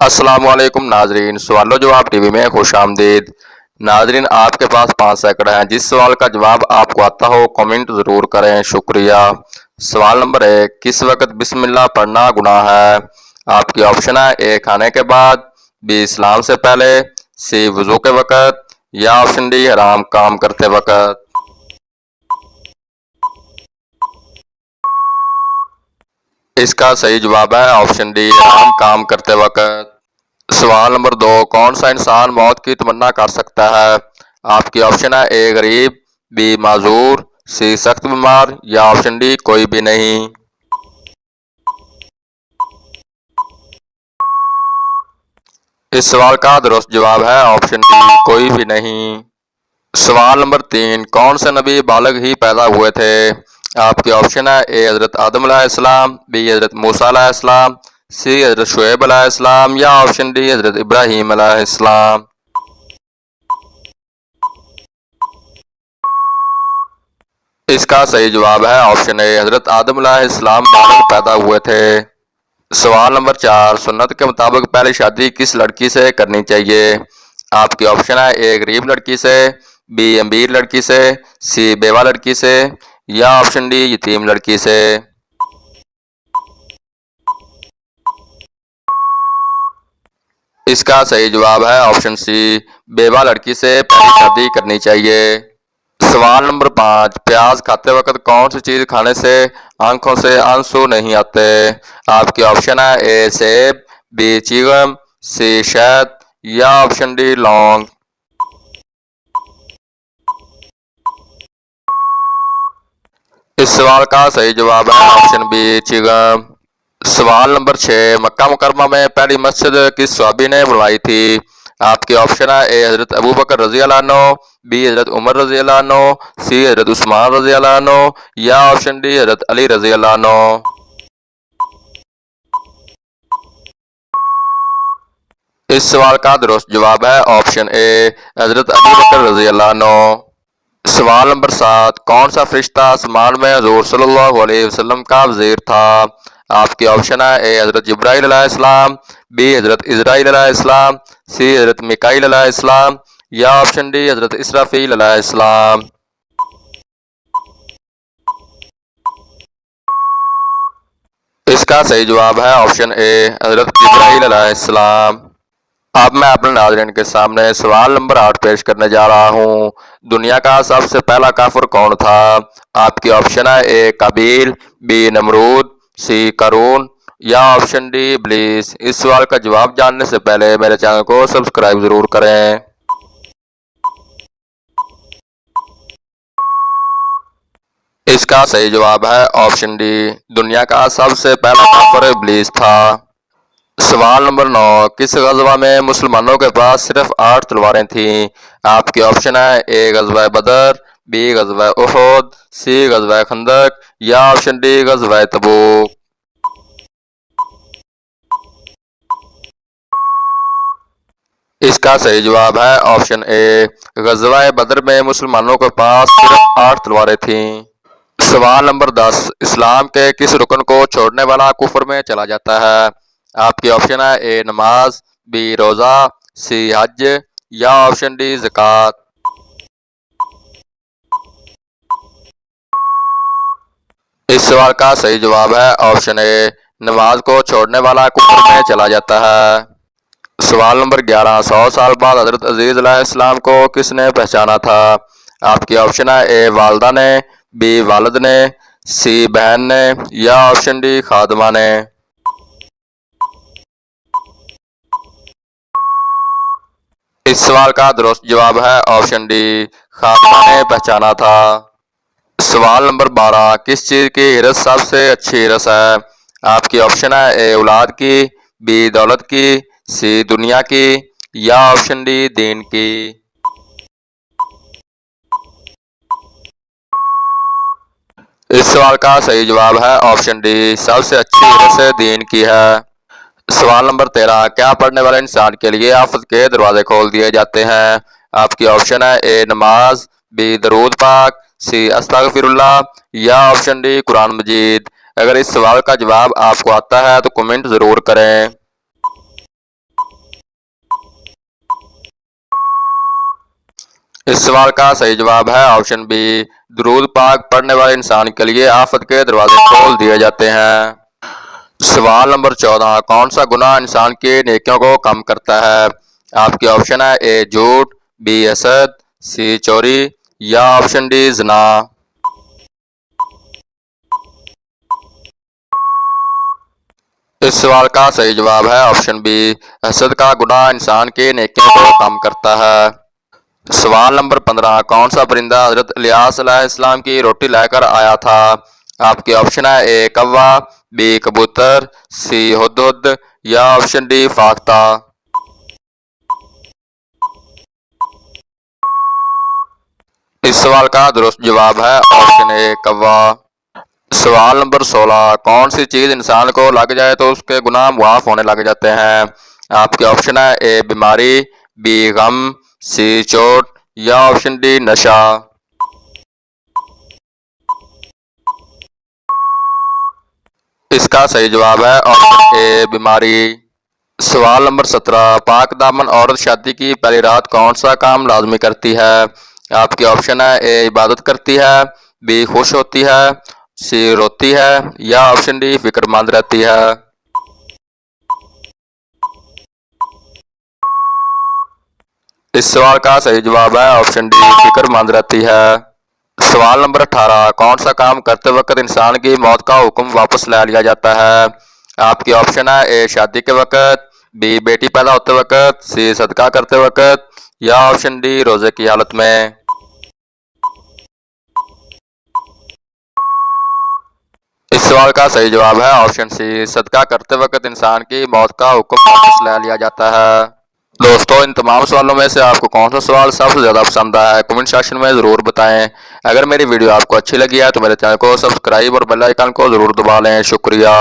अस्सलामुअलैकुम नाजरीन, सवालो जवाब टीवी में खुश आमदीद। नाजरीन, आपके पास 5 सेकंड हैं। जिस सवाल का जवाब आपको आता हो कमेंट ज़रूर करें, शुक्रिया। सवाल नंबर 1, किस वक्त बिस्मिल्लाह पढ़ना गुनाह है? आपके ऑप्शन है: ए खाने के बाद, बी सलाम से पहले, सी वजू के वक्त, या ऑप्शन डी हराम काम करते वक्त। इसका सही जवाब है ऑप्शन डी हराम काम करते वक्त। सवाल नंबर 2, कौन सा इंसान मौत की तमन्ना कर सकता है? आपके ऑप्शन है: ए गरीब, बी माजूर, सी सख्त बीमार, या ऑप्शन डी कोई भी नहीं। इस सवाल का दुरुस्त जवाब है ऑप्शन डी कोई भी नहीं। सवाल नंबर 3, कौन से नबी बालग ही पैदा हुए थे? आपके ऑप्शन है: ए हजरत आदम अलैहिस्सलाम, बी हजरत मूसा अलैहिस्सलाम, सी हजरत शुएब अलैहिस्सलाम, या ऑप्शन डी हजरत इब्राहीम अलैहिस्सलाम। इसका सही जवाब है ऑप्शन ए हजरत आदम अलैहिस्सलाम बालग पैदा हुए थे। सवाल नंबर 4, सुन्नत के मुताबिक पहली शादी किस लड़की से करनी चाहिए? आपके ऑप्शन है: ए गरीब लड़की से, बी अमीर लड़की से, सी बेवा लड़की से, या ऑप्शन डी यतीम लड़की से। इसका सही जवाब है ऑप्शन सी, बेवा लड़की से पहली शादी करनी चाहिए। सवाल नंबर 5, प्याज खाते वक्त कौन सी चीज खाने से आंखों से आंसू नहीं आते? आपके ऑप्शन है: ए सेब, बी चिगम, सी शहद, या ऑप्शन डी लौंग। इस सवाल का सही जवाब है ऑप्शन बी चिगम। सवाल नंबर 6, मक्का मुकरमा में पहली मस्जिद किस सहाबी ने बनवाई थी? आपके ऑप्शन है: ए हजरत अबू बकर रजी अल्लाह अन्हु, बी हजरत उमर रजी अल्लाह अन्हु, सी हजरत उस्मान रजी अल्लाह अन्हु, या ऑप्शन डी हजरत अली रजी अल्लाह अन्हु। इस सवाल का दुरुस्त जवाब है ऑप्शन ए हजरत अबू बकर रजी अल्लाह अन्हु। सवाल नंबर 7, कौन सा फरिश्ता आसमान में हजूर सल्लल्लाहु अलैहि वसल्लम का वजीर था? आपके ऑप्शन है: ए हजरत जिब्राइल अलैहिस्सलाम, बी हजरत इजराइल अलैहिस्सलाम, सी हजरत मिकाइल अलैहिस्सलाम, या ऑप्शन डी हजरत इसराफील अलैहिस्सलाम। इसका सही जवाब है ऑप्शन ए हजरत जिब्राइल अलैहिस्सलाम। अब मैं अपने नाज़रीन के सामने सवाल नंबर 8 पेश करने जा रहा हूँ। दुनिया का सबसे पहला काफिर कौन था? आपके ऑप्शन है: ए काबिल, बी नमरूद, सी करून, या ऑप्शन डी इब्लीस। इस सवाल का जवाब जानने से पहले मेरे चैनल को सब्सक्राइब जरूर करें। इसका सही जवाब है ऑप्शन डी, दुनिया का सबसे पहला काफिर इब्लीस था। सवाल नंबर 9, किस गजवा में मुसलमानों के पास सिर्फ 8 तलवारें थीं? आपके ऑप्शन है: ए गजवा बदर, बी गजवा उहुद, सी गजवा खंदक, या ऑप्शन डी गजवा तबूक। इसका सही जवाब है ऑप्शन ए, गजवा बदर में मुसलमानों के पास सिर्फ 8 तलवारें थीं। सवाल नंबर 10, इस्लाम के किस रुकन को छोड़ने वाला कुफर में चला जाता है? आपके ऑप्शन है: ए नमाज, बी रोज़ा, सी हज, या ऑप्शन डी ज़कात। इस सवाल का सही जवाब है ऑप्शन ए, नमाज को छोड़ने वाला कुफर में चला जाता है। सवाल नंबर 11, 100 साल बाद हजरत अजीज अलैहिस्सलाम को किसने पहचाना था? आपके ऑप्शन है: ए वालदा ने, बी वालिद ने, सी बहन ने, या ऑप्शन डी खादमा ने। इस सवाल का दुरुस्त जवाब है ऑप्शन डी, खादमा ने पहचाना था। सवाल नंबर 12, किस चीज़ की हिरस सबसे अच्छी हिरस है? आपके ऑप्शन है: ए औलाद की, बी दौलत की, सी दुनिया की, या ऑप्शन डी दीन की। इस सवाल का सही जवाब है ऑप्शन डी, सबसे अच्छी हिरस दीन की है। सवाल नंबर 13, क्या पढ़ने वाले इंसान के लिए आफत के दरवाजे खोल दिए जाते हैं? आपके ऑप्शन है: ए नमाज, बी दरूद पाक, सी अस्तगफिरुल्लाह, या ऑप्शन डी कुरान मजीद। अगर इस सवाल का जवाब आपको आता है तो कमेंट ज़रूर करें। इस सवाल का सही जवाब है ऑप्शन बी। दुरूद पाक पढ़ने वाले इंसान के लिए आफत के दरवाजे खोल दिए जाते हैं। सवाल नंबर 14, कौन सा गुनाह इंसान की नेकियों को कम करता है? आपके ऑप्शन है ए झूठ, बी हसद, सी चोरी या ऑप्शन डी ज़िना। इस सवाल का सही जवाब है ऑप्शन बी। हसद का गुनाह इंसान की नेकियों को कम करता है। सवाल नंबर 15, कौन सा परिंदा हजरत इलियास अलैहिस्सलाम की रोटी लेकर आया था? आपके ऑप्शन है ए कौवा, बी कबूतर, सी हुदहुद या ऑप्शन डी फाख्ता। इस सवाल का दुरुस्त जवाब है ऑप्शन ए कौवा। सवाल नंबर 16, कौन सी चीज इंसान को लग जाए तो उसके गुनाह मुआफ होने लग जाते हैं? आपके ऑप्शन है ए बीमारी, बी गम, सी चोट या ऑप्शन डी नशा। इसका सही जवाब है ऑप्शन ए बीमारी। सवाल नंबर 17, पाक दामन औरत शादी की पहली रात कौन सा काम लाजमी करती है? आपके ऑप्शन है ए इबादत करती है, बी खुश होती है, सी रोती है या ऑप्शन डी फिक्रमंद रहती है। इस सवाल का सही जवाब है ऑप्शन डी फिक्रमंद रहती है। सवाल नंबर 18, कौन सा काम करते वक्त इंसान की मौत का हुक्म वापस ले लिया जाता है? आपके ऑप्शन है ए शादी के वक्त, बी बेटी पैदा होते वक्त, सी सदका करते वक्त या ऑप्शन डी रोजे की हालत में। इस सवाल का सही जवाब है ऑप्शन सी, सदका करते वक्त इंसान की मौत का हुक्म वापस ले लिया जाता है। दोस्तों, इन तमाम सवालों में से आपको कौन सा सवाल सबसे ज़्यादा पसंद आया है कमेंट सेक्शन में ज़रूर बताएं। अगर मेरी वीडियो आपको अच्छी लगी है तो मेरे चैनल को सब्सक्राइब और बेल आइकन को ज़रूर दबा लें। शुक्रिया।